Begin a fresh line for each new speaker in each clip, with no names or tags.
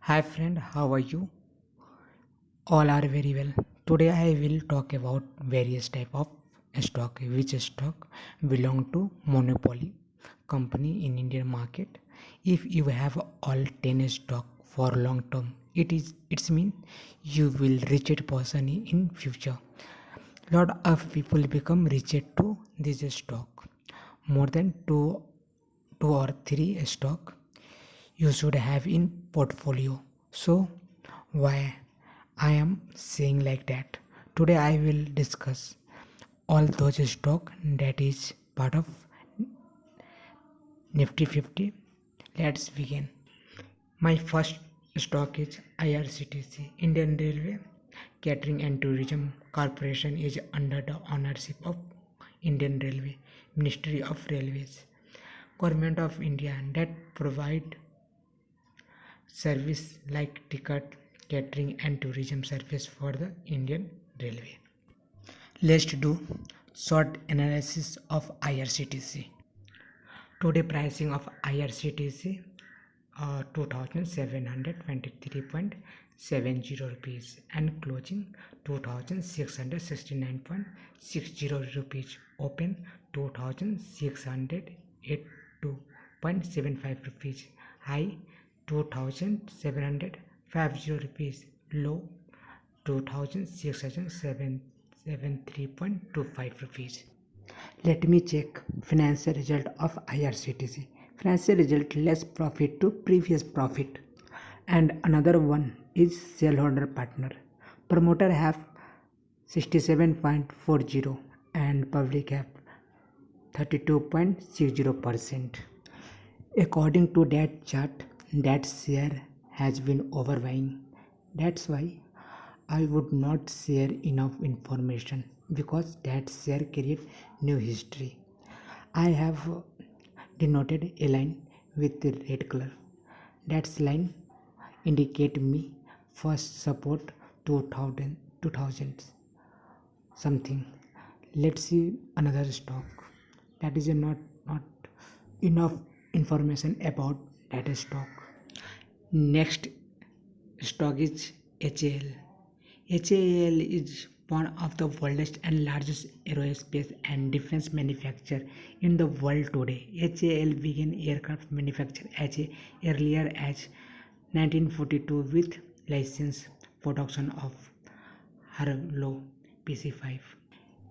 Hi friend, how are you? All are very well. Today I will talk about various type of stock. Which stock belong to monopoly company in Indian market. If you have all 10 stock for long term, it's mean you will richest person in future. Lot of people become rich to this stock. More than two or three stock you should have in portfolio. So why I am saying like that? Today I will discuss all those stock that is part of Nifty 50. Let's begin. My first stock is IRCTC, Indian Railway Catering and Tourism Corporation is under the ownership of Indian Railway, Ministry of Railways, Government of India, that provide service like ticket, catering and tourism service for the Indian Railway. Let's do short analysis of IRCTC. Today pricing of IRCTC 2723.70 rupees and closing 2669.60 rupees, open 2682.75 rupees, high 2750 rupees, low 2673.25 rupees. Let me check financial result of IRCTC. Financial result less profit to previous profit. And another one is shareholder partner. Promoter have 67.40 and public have 32.60%. According to that chart, that share has been overbuying. That's why I would not share enough information because that share create new history. I have denoted a line with the red color. That line indicate me first support 2000 something. Let's see another stock. That is not enough information about that stock. Next stock is HAL. HAL is one of the world's and largest aerospace and defense manufacturer in the world today. HAL began aircraft manufacture as earlier as 1942 with license production of Harlow PC-5.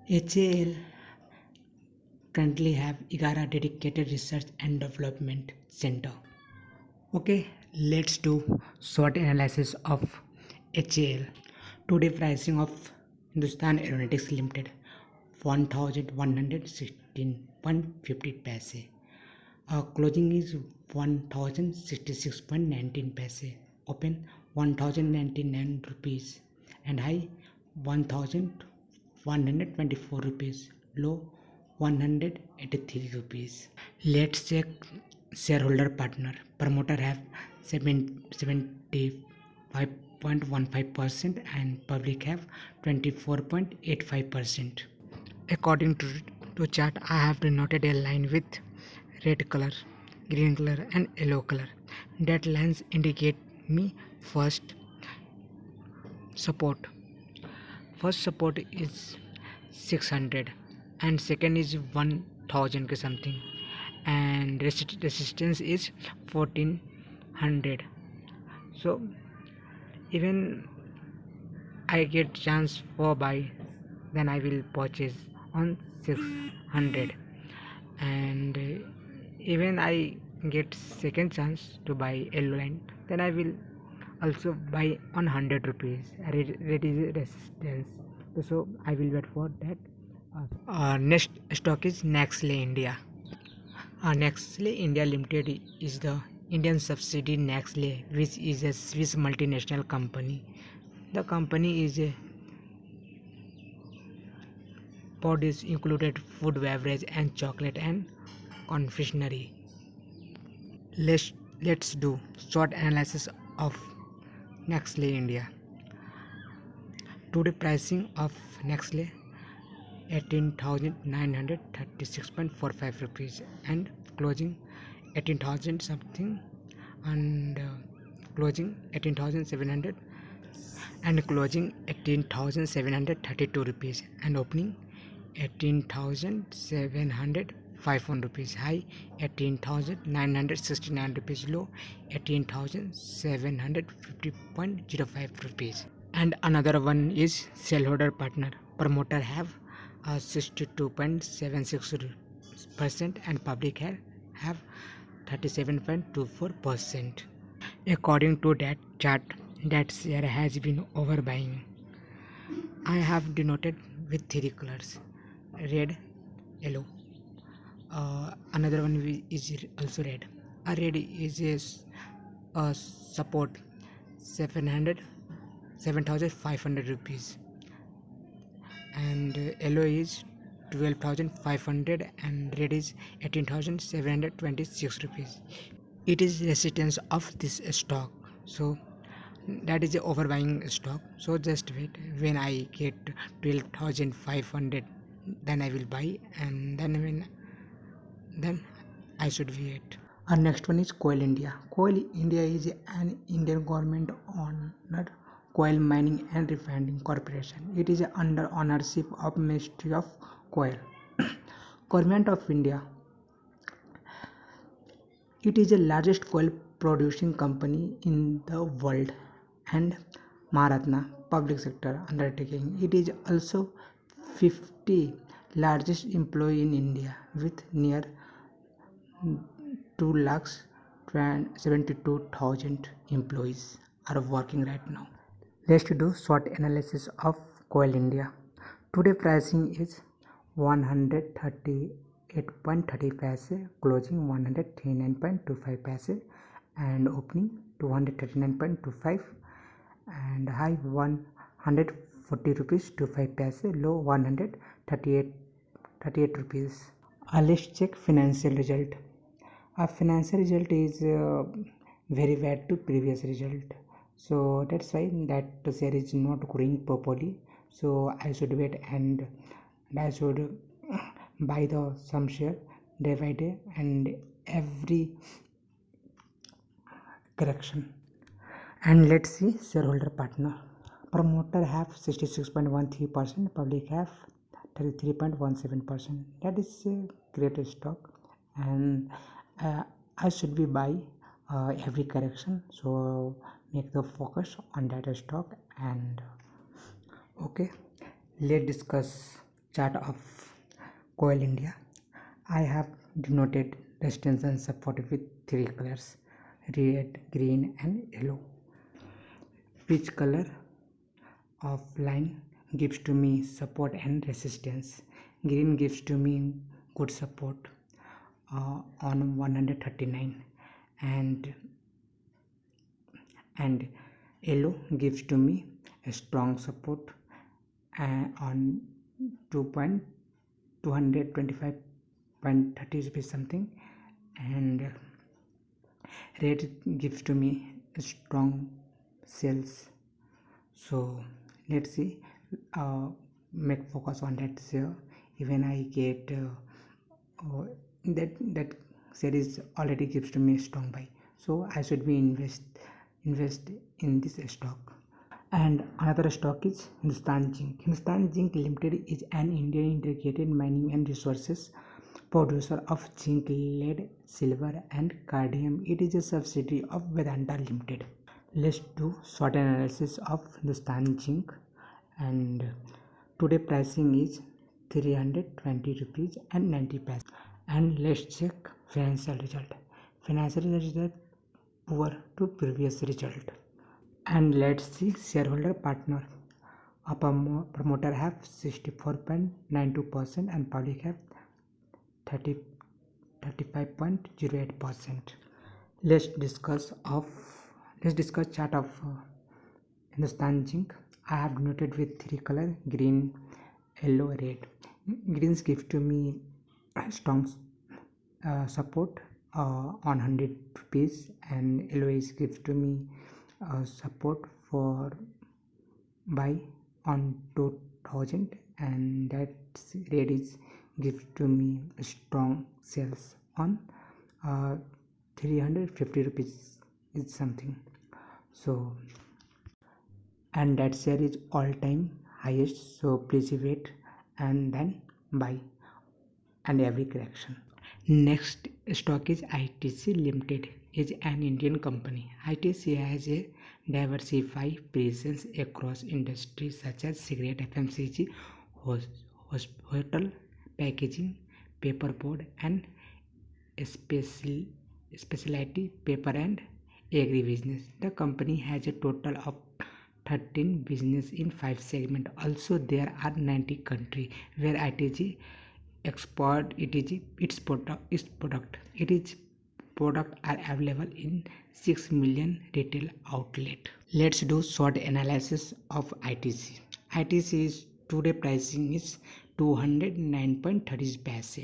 HAL currently have 11 dedicated research and development center. Okay, let's do short analysis of HAL. Today pricing of Hindustan Aeronautics Limited 1116.50 paise. Closing is 1066.19 paise. Open 1099 rupees and high 1124 rupees. Low 183 rupees. Let's check shareholder partner. Promoter have 75.15% and public have 24.85%. According to chart, I have denoted a line with red color, green color and yellow color. That lines indicate me first support. First support is 600 and second is 1000 ke something, and resistance is 1400. So even I get chance for buy, then I will purchase on 600, and even I get second chance to buy yellow line, then I will also buy on 100 rupees. That is resistance. So I will wait for that. Next stock is Nestle India. Nestle India Limited is the Indian subsidiary Nestle, which is a Swiss multinational company. The company is a produce included food, beverage, and chocolate and confectionery. Let's do short analysis of Nestle India. Today pricing of Nestle 18,936.45 rupees and closing 18,000 something, and closing 18,700 and closing 18,732 rupees and opening 18,705 rupees, high 18,969 rupees, low 18,750.05 rupees. And another one is shareholder partner. Promoter have 62.76% and public have 37.24%. According to that chart, that share has been overbuying. I have denoted with three colors: red, yellow. Another one is also red. A red is a support 7,500 rupees, and yellow is 12,500 and red is 18,726 rupees. It is resistance of this stock, so that is a overbuying stock. So just wait, when I get 12,500 then I will buy, and then I should wait. Our next one is Coal India. Coal India is an Indian government owned coal mining and refining corporation. It is under ownership of Ministry of Coal, Government of India. It is the largest coal producing company in the world and Maharatna public sector undertaking. It is also 50 largest employee in India with near 2,72,000 employees are working right now. Let's do short analysis of Coal India. Today pricing is 138.30 paise, closing 139.25 paise, and opening 239.25, and high 140 rupees 25 paise, low 138 rupees. Let's check financial result. Our financial result is very bad to previous result, so that's why that share is not growing properly. So I should wait and I should buy the some share day by day and every correction. And let's see shareholder partner. Promoter have 66.13%, public have 33.17%. That is a great stock, and I should be buy every correction. So make the focus on that stock. And okay, let's discuss chart of Coal India. I have denoted resistance and support with three colors: red, green, and yellow. Which color of line gives to me support and resistance? Green gives to me good support on 139, and yellow gives to me a strong support on 225.30 rupees something, and red gives to me a strong sales. So let's see, make focus on that share. Even I get that share is already gives to me strong buy, so I should be invest in this stock. And another stock is Hindustan Zinc. Hindustan Zinc Limited is an Indian integrated mining and resources producer of zinc, lead, silver, and cadmium. It is a subsidiary of Vedanta Limited. Let's do short analysis of Hindustan Zinc. And today pricing is 320 rupees and 90 paise. And let's check financial result. Financial result poor to previous result. And let's see shareholder partner. A promoter have 64.92% and public have 35.08%. Let's discuss chart of Hindustan Zinc. I have noted with three color: green, yellow, red. Greens give to me strong support on 100 rupees, and yellow is gives to me support for buy on 2000, and that red is gives to me strong sales on 350 rupees is something. So, and that share is all time highest, so please wait and then buy and every correction. Next stock is ITC Limited, is an Indian company. ITC has a diversified presence across industries such as cigarette, FMCG, hospital, packaging, paperboard, and special specialty paper and agribusiness. The company has a total of 13 business in 5 segments. Also, there are 90 countries where ITG export its product. Its product are available in 6 million retail outlet. Let's do short analysis of ITC. ITC is today pricing is 209.30 paise.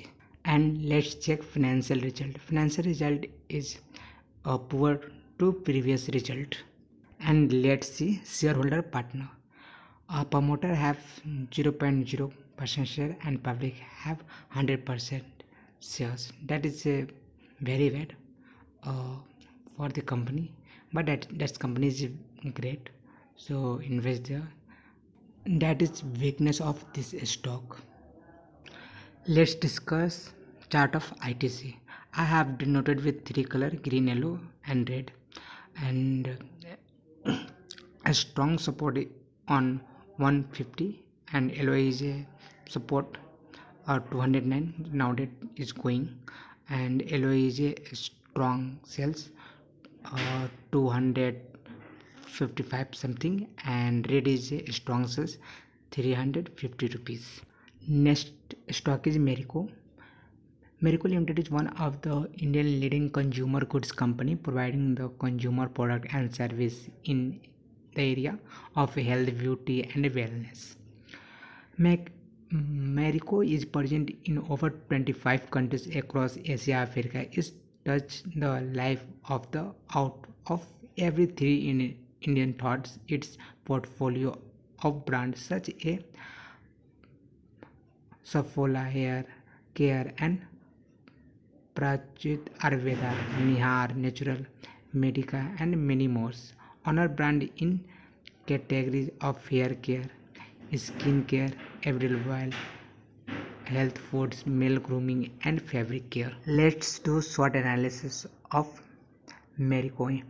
And let's check financial result. Financial result is poor to previous result. And let's see shareholder partner. A promoter have 0.0% share and public have 100% shares. That is a very bad for the company, but that company is great, so invest there. That is weakness of this stock. Let's discuss chart of ITC. I have denoted with 3 color, green, yellow and red, and a strong support on 150 and yellow is a support 209 nowadays is going, and yellow is a strong sales 255 something, and red is a strong sales 350 rupees. Next stock is Marico. Marico Limited is one of the Indian leading consumer goods company providing the consumer product and service in the area of health, beauty and wellness. Marico is present in over 25 countries across Asia, Africa. It touches the life of the out of every three Indian thoughts. Its portfolio of brands such as Saffola Hair Care and Prachit Ayurveda, Nihar Natural, Medica and many more. Honor brand in categories of hair care, skin care, everyday oil, health foods, male grooming and fabric care. Let's do short analysis of Marico.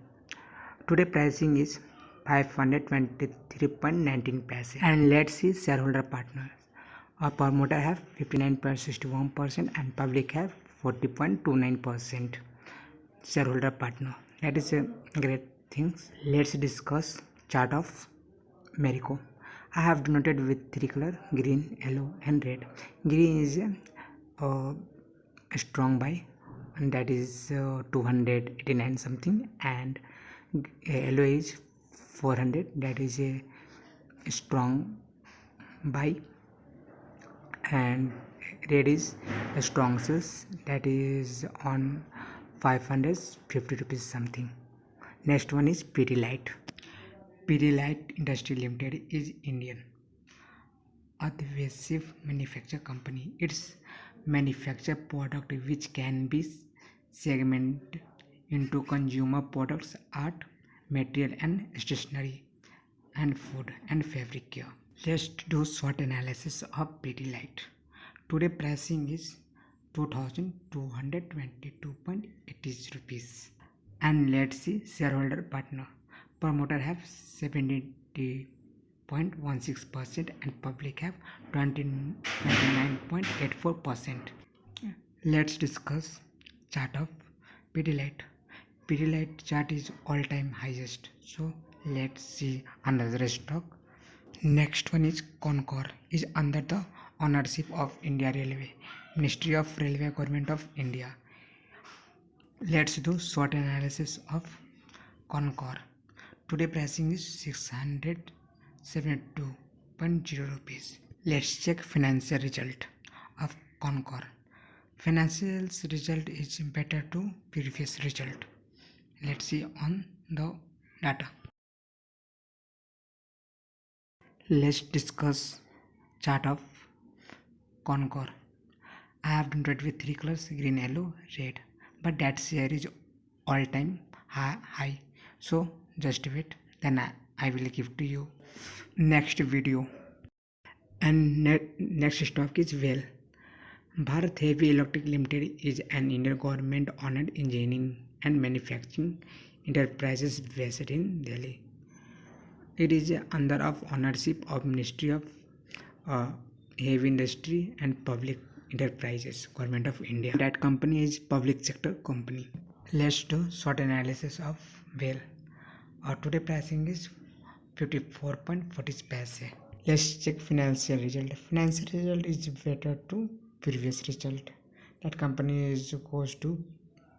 Today pricing is 523.19 paise. And let's see shareholder partners. Our promoter have 59.61% and public have 40.29%. Shareholder partner. That is a great thing. Let's discuss chart of Marico. I have denoted with 3 color, green, yellow and red. Green is a strong buy, and that is 289 something, and yellow is 400, that is a strong buy, and red is a strong sales, that is on 550 rupees something. Next one is Pidilite. Pidilite Industry Limited is Indian adhesive manufacture company. It's manufacture product which can be segmented into consumer products, art, material and stationery, and food and fabric care. Let's do short analysis of Pidilite. Today pricing is 2222.80 rupees. And let's see shareholder partner. Promoter have 70.16% and public have 29.84%. Let's discuss chart of Pidilite. Pidilite chart is all time highest. So let's see another stock. Next one is Concor, is under the ownership of India Railway, Ministry of Railway, Government of India. Let's do short analysis of Concor. Today pricing is 672.0 rupees. Let's check financial result of Concor. Financial result is better to previous result. Let's see on the data. Let's discuss chart of Concor. I have done it with 3 colors, green, yellow, red, but that share is all time high, so Just wait, then I will give to you next video. And next stock is Well. Bharat Heavy Electric Limited is an Indian government owned engineering and manufacturing enterprises based in Delhi. It is under of ownership of Ministry of Heavy Industry and Public Enterprises, Government of India. That company is public sector company. Let's do short analysis of Well. Today pricing is 54.40 paise. Let's check financial result. Financial result is better to previous result. That company is goes to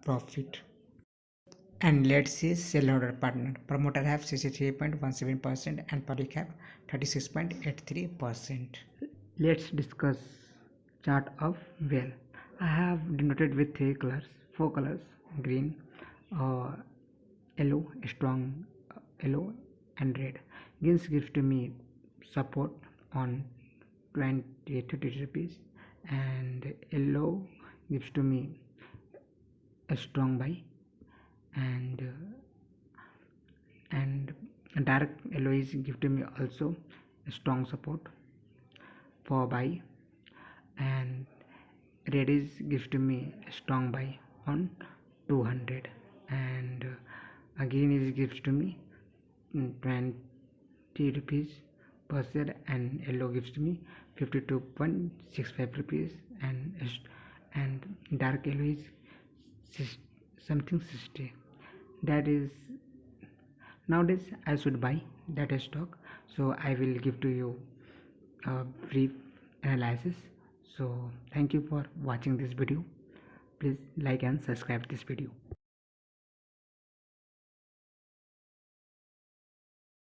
profit. And let's see shareholder partner. Promoter have 63.17% and public have 36.83%. Let's discuss chart of Well. I have denoted with four colors: green, yellow, strong yellow, and red. Green gives to me support on 20-30 rupees, and yellow gives to me a strong buy, and dark yellow is give to me also a strong support for buy, and red is gives to me a strong buy on 200, and green is gives to me 20 rupees per share, and yellow gives to me 52.65 rupees, and dark yellow is something 60. That is, nowadays I should buy that stock, so I will give to you a brief analysis. So thank you for watching this video. Please like and subscribe this video.